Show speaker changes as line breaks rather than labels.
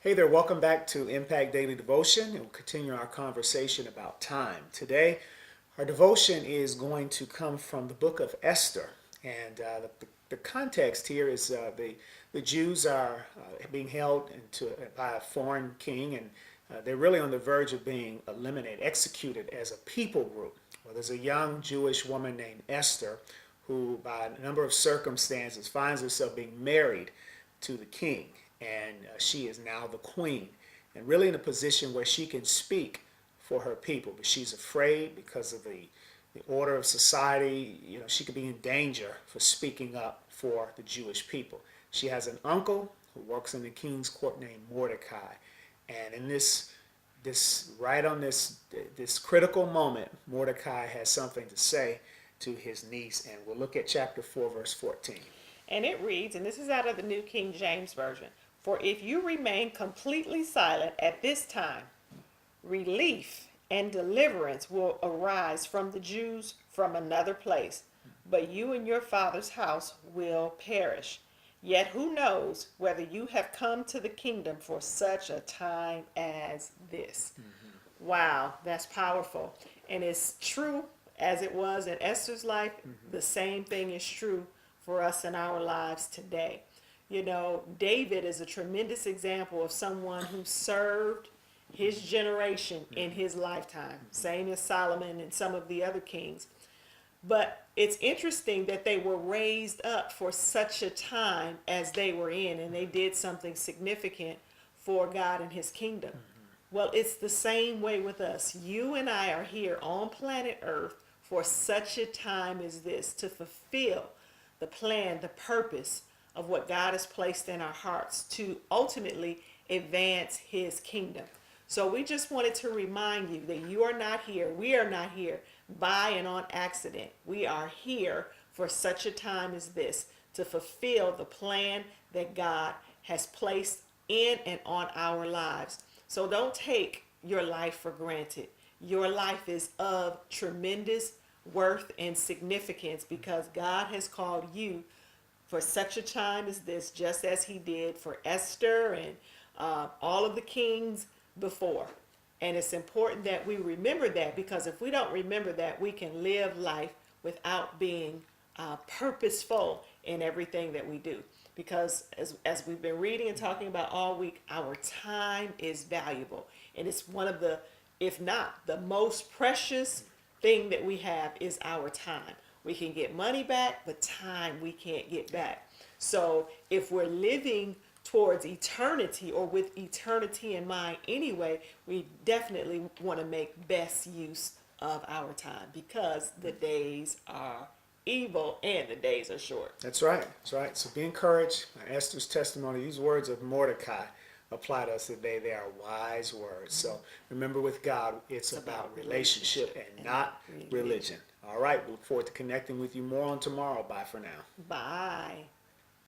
Hey there, welcome back to Impact Daily Devotion, and we'll continue our conversation about time. Today, our devotion is going to come from the book of Esther, and the context here is the Jews are being held by a foreign king, and they're really on the verge of being eliminated, executed as a people group. Well, there's a young Jewish woman named Esther who, by a number of circumstances, finds herself being married to the king, and she is now the queen, and really in a position where she can speak for her people, but she's afraid because of the order of society. She could be in danger for speaking up for the Jewish people. She has an uncle who works in the king's court named Mordecai, and in this critical moment, Mordecai has something to say to his niece, and we'll look at chapter 4, verse 14.
And it reads, and this is out of the New King James Version, "For if you remain completely silent at this time, relief and deliverance will arise from the Jews from another place, but you and your father's house will perish. Yet who knows whether you have come to the kingdom for such a time as this." Wow, that's powerful. And it's true as it was in Esther's life. The same thing is true for us in our lives today. David is a tremendous example of someone who served his generation in his lifetime, same as Solomon and some of the other kings. But it's interesting that they were raised up for such a time as they were in, and they did something significant for God and his kingdom. Well, it's the same way with us. You and I are here on planet Earth for such a time as this, to fulfill the plan, the purpose of what God has placed in our hearts to ultimately advance his kingdom. So we just wanted to remind you that you are not here. We are not here by and on accident. We are here for such a time as this, to fulfill the plan that God has placed in and on our lives. So don't take your life for granted. Your life is of tremendous worth and significance because God has called you for such a time as this, just as he did for Esther and all of the kings before. And it's important that we remember that, because if we don't remember that, we can live life without being purposeful in everything that we do. Because as we've been reading and talking about all week, our time is valuable. And it's one of the, if not the most precious thing that we have, is our time. We can get money back, but time we can't get back. So if we're living towards eternity, or with eternity in mind anyway, we definitely want to make best use of our time, because the days are evil and the days are short.
That's right. That's right. So be encouraged. Esther's testimony, these words of Mordecai apply to us today. They are wise words. So remember, with God, it's about relationship and not religion. All right. We look forward to connecting with you more on tomorrow. Bye for now.
Bye.